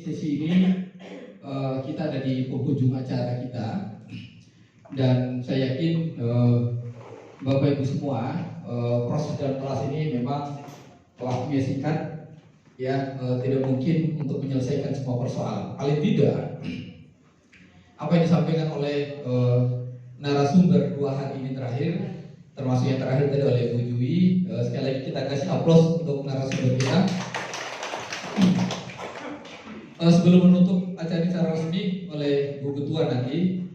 Sesi ini kita ada di penghujung acara kita, dan saya yakin Bapak Ibu semua, proses dalam kelas ini memang waktunya singkat, ya, tidak mungkin untuk menyelesaikan semua persoalan. Paling tidak apa yang disampaikan oleh narasumber 2 hari ini terakhir, termasuk yang terakhir tadi oleh Bu Jui, sekali lagi kita kasih aplaus untuk narasumber kita. Sebelum menutup acara secara resmi oleh Bu Ketua nanti,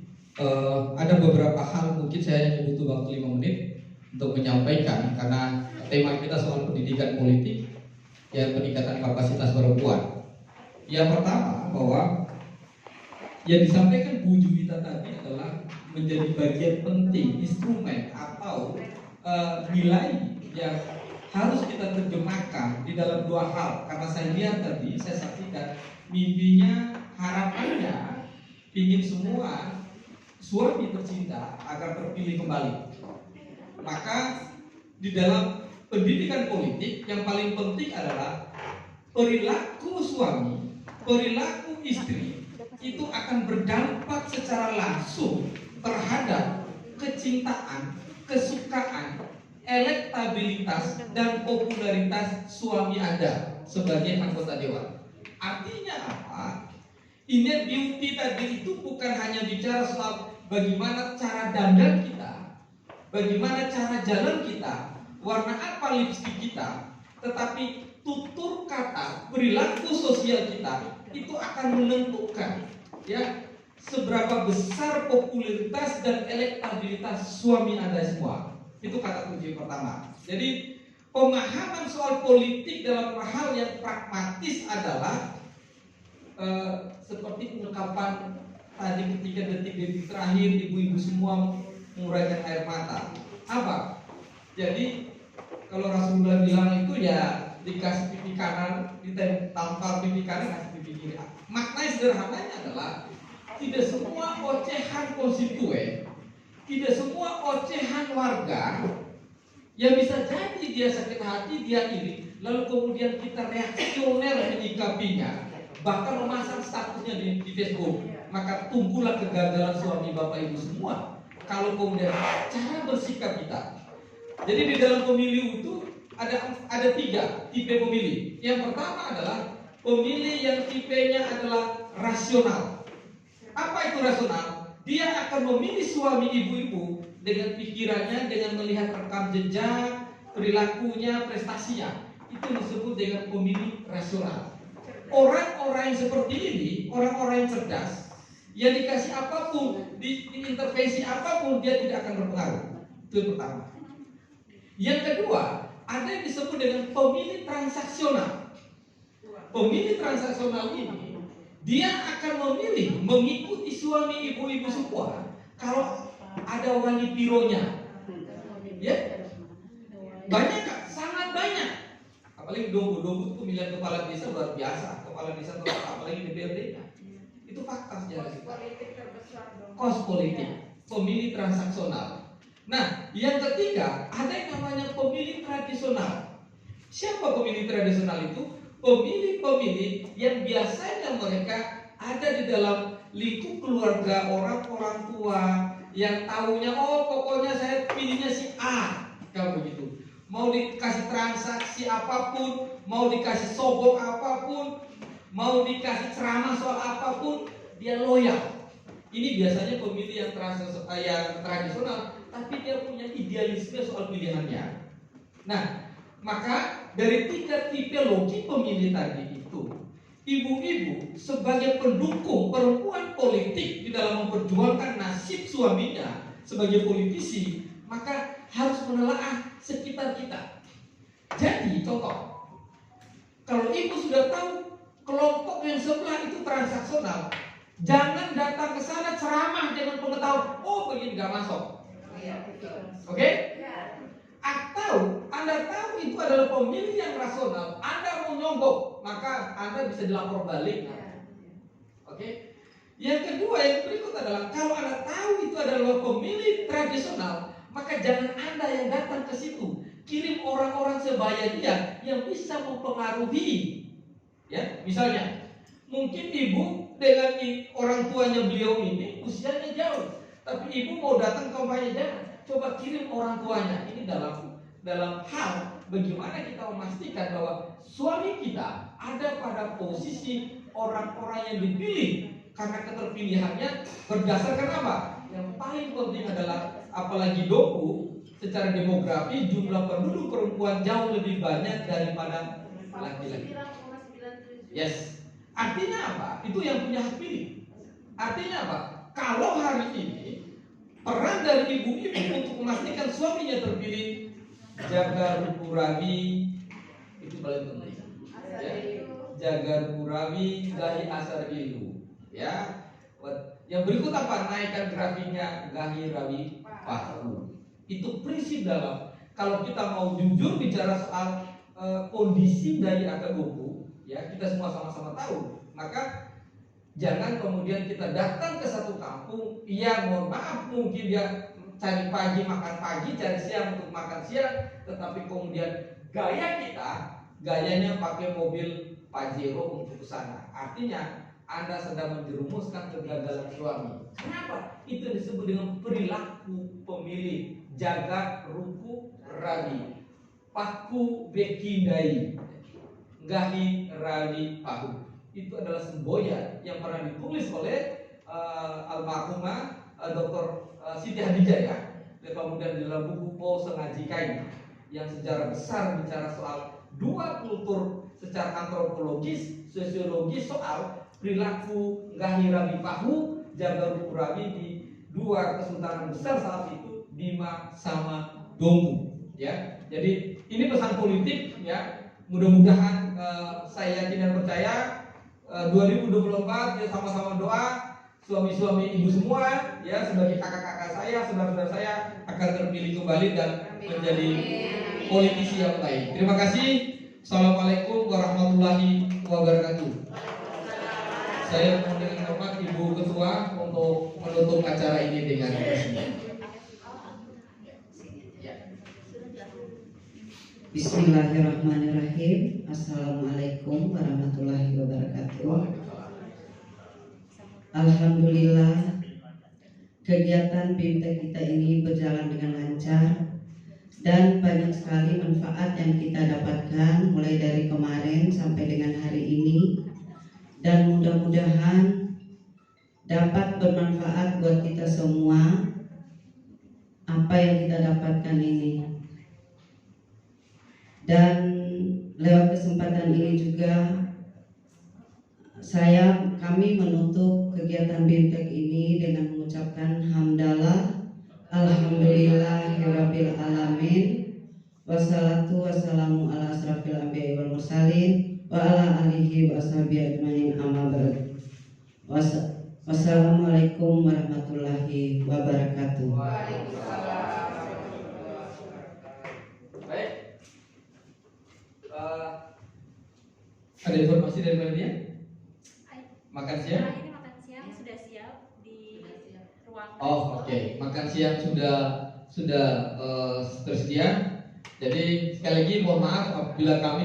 ada beberapa hal mungkin saya hanya butuh waktu 5 menit untuk menyampaikan, karena tema kita soal pendidikan politik, ya, peningkatan kapasitas perempuan. Yang pertama, bahwa yang disampaikan Bu Juwita tadi adalah menjadi bagian penting, instrumen atau nilai yang harus kita terjemahkan di dalam 2 hal. Karena saya lihat tadi, saya saksikan mimpinya, harapannya ingin semua suami tercinta agar terpilih kembali. Maka di dalam pendidikan politik yang paling penting adalah perilaku suami, perilaku istri itu akan berdampak secara langsung terhadap kecintaan, kesukaan, elektabilitas, dan popularitas suami Anda sebagai anggota dewan. Artinya apa? Inner beauty tadi itu bukan hanya bicara soal bagaimana cara dandan kita, bagaimana cara jalan kita, warna apa lipstik kita, tetapi tutur kata, perilaku sosial kita itu akan menentukan, ya, seberapa besar popularitas dan elektabilitas suami Anda semua. Itu kata kunci pertama. Jadi pemahaman soal politik dalam hal yang pragmatis adalah seperti ungkapan tadi ketika detik-detik terakhir ibu-ibu semua menguraikan air mata. Apa? Jadi kalau Rasulullah bilang itu, ya, dikasih pipi kanan, ditampar pipi kanan, kasih pipi kiri. Makna sederhananya adalah tidak semua ocehan konstituen, tidak semua ocehan warga yang bisa jadi dia sakit hati, dia iri, lalu kemudian kita reaksioner menyikapinya, bahkan memasang statusnya di Facebook. Maka tunggulah kegagalan suami Bapak Ibu semua kalau kemudian cara bersikap kita. Jadi di dalam pemilu itu ada 3 tipe pemilih. Yang pertama adalah pemilih yang tipenya adalah rasional. Apa itu rasional? Dia akan memilih suami ibu-ibu dengan pikirannya, dengan melihat rekam jejak, perilakunya, prestasinya. Itu disebut dengan pemilih rasional. Orang-orang yang seperti ini, orang-orang yang cerdas, yang dikasih apapun, diintervensi apapun, dia tidak akan berpengaruh. Itu yang pertama. Yang kedua, ada yang disebut dengan pemilih transaksional. Pemilih transaksional ini, dia akan memilih mengikuti suami ibu-ibu semua kalau ada wangi pironya. Ya, banyak Kak, sangat banyak. Apalagi Dogo itu pemilihan kepala desa luar biasa, kepala desa atau apalagi DPRD-nya. Itu fakta sejarah kita. Kos politik, pemilih transaksional. Nah, yang ketiga, ada yang namanya pemilih tradisional. Siapa pemilih tradisional itu? Pemilih-pemilih yang biasanya mereka ada di dalam lingkup keluarga, orang-orang tua yang tahunya, oh pokoknya saya pilihnya si A, kamu gitu. Mau dikasih transaksi apapun, mau dikasih sogok apapun, mau dikasih ceramah soal apapun, dia loyal. Ini biasanya pemilih yang tradisional, tapi dia punya idealisme soal pilihannya. Nah, maka dari 3 tipologi pemilih tadi itu, ibu-ibu sebagai pendukung perempuan politik di dalam memperjuangkan nasib suaminya sebagai politisi, maka harus menelaah sekitar kita. Jadi contoh, kalau ibu sudah tahu kelompok yang sebelah itu transaksional, jangan datang ke sana ceramah dengan pengetahuan, oh begini nggak masuk. Oke? Atau Anda tahu itu adalah pemilih yang rasional, Anda mau nyogok, maka Anda bisa dilapor balik. Oke? Yang kedua, yang berikut adalah kalau Anda tahu itu adalah pemilih tradisional, maka jangan Anda yang datang ke situ. Kirim orang-orang sebaya dia yang bisa mempengaruhi. Ya, misalnya Mungkin ibu dengan orang tuanya beliau ini usianya jauh, tapi ibu mau datang ke rumahnya, jangan. Coba kirim orang tuanya. Ini dalam hal bagaimana kita memastikan bahwa suami kita ada pada posisi orang-orang yang dipilih karena keterpilihannya berdasarkan apa? Yang paling penting adalah, apalagi Doku, secara demografi jumlah penduduk perempuan jauh lebih banyak daripada laki-laki. Yes. Artinya apa? Itu yang punya hak pilih. Artinya apa? Kalau hari ini peran dari ibu-ibu untuk memastikan suaminya terpilih, jaga rukurabi, itu paling penting. Ya. Jaga rukurabi gahi asar ilu. Ya. Yang berikut apa? Naikkan grafiknya gahi rawi pahu. Itu prinsip dalam. Kalau kita mau jujur bicara soal kondisi dari Akagoku, ya kita semua sama-sama tahu. Maka jangan kemudian kita datang ke satu kampung yang mohon maaf mungkin dia cari pagi makan pagi, cari siang untuk makan siang, tetapi kemudian gayanya pakai mobil Pajero untuk ke sana. Artinya Anda sedang menjerumuskan kegagalan suami. Kenapa? Itu disebut dengan perilaku pemilih. Jaga ruku rabi, paku bekindai, gahi rawi pahu. Itu adalah semboyan yang pernah ditulis oleh almarhumah Dr. Siti Hadijah, ya. Dan kemudian dalam buku Po Sengaji Kain yang sejarah besar bicara soal dua kultur secara antropologis, sosiologis soal perilaku gahi rawi pahu, jaga ruku rawi di dua kesultanan besar saat itu, Bima sama Domu, ya. Jadi ini pesan politik, ya. Mudah-mudahan saya yakin dan percaya 2024 ya sama-sama doa suami-suami ibu semua, ya, sebagai kakak-kakak saya, saudara-saudara saya akan terpilih kembali dan menjadi politisi yang baik. Terima kasih. Assalamualaikum warahmatullahi wabarakatuh. Saya mohon dengan hormat Ibu Ketua untuk menutup acara ini dengan resmi. Bismillahirrahmanirrahim. Assalamualaikum warahmatullahi wabarakatuh. Alhamdulillah, kegiatan BIMTEK kita ini berjalan dengan lancar dan banyak sekali manfaat yang kita dapatkan mulai dari kemarin sampai dengan hari ini, dan mudah-mudahan dapat bermanfaat buat kita semua apa yang kita dapatkan ini. Dan lewat kesempatan ini juga kami menutup kegiatan BIMTEK ini dengan mengucapkan hamdalah alhamdulillahirabbil alamin, wassalatu wassalamu ala asrafil anbiya'i wal mursalin wa ala alihi wa ashabihi ajmain, amma ba'd. Wassalamualaikum warahmatullahi wabarakatuh. Ada informasi dari panitia? Makan siang? Ini makan siang sudah siap di ruang. Oh, oke. Makan siang sudah tersedia. Jadi sekali lagi mohon maaf apabila kami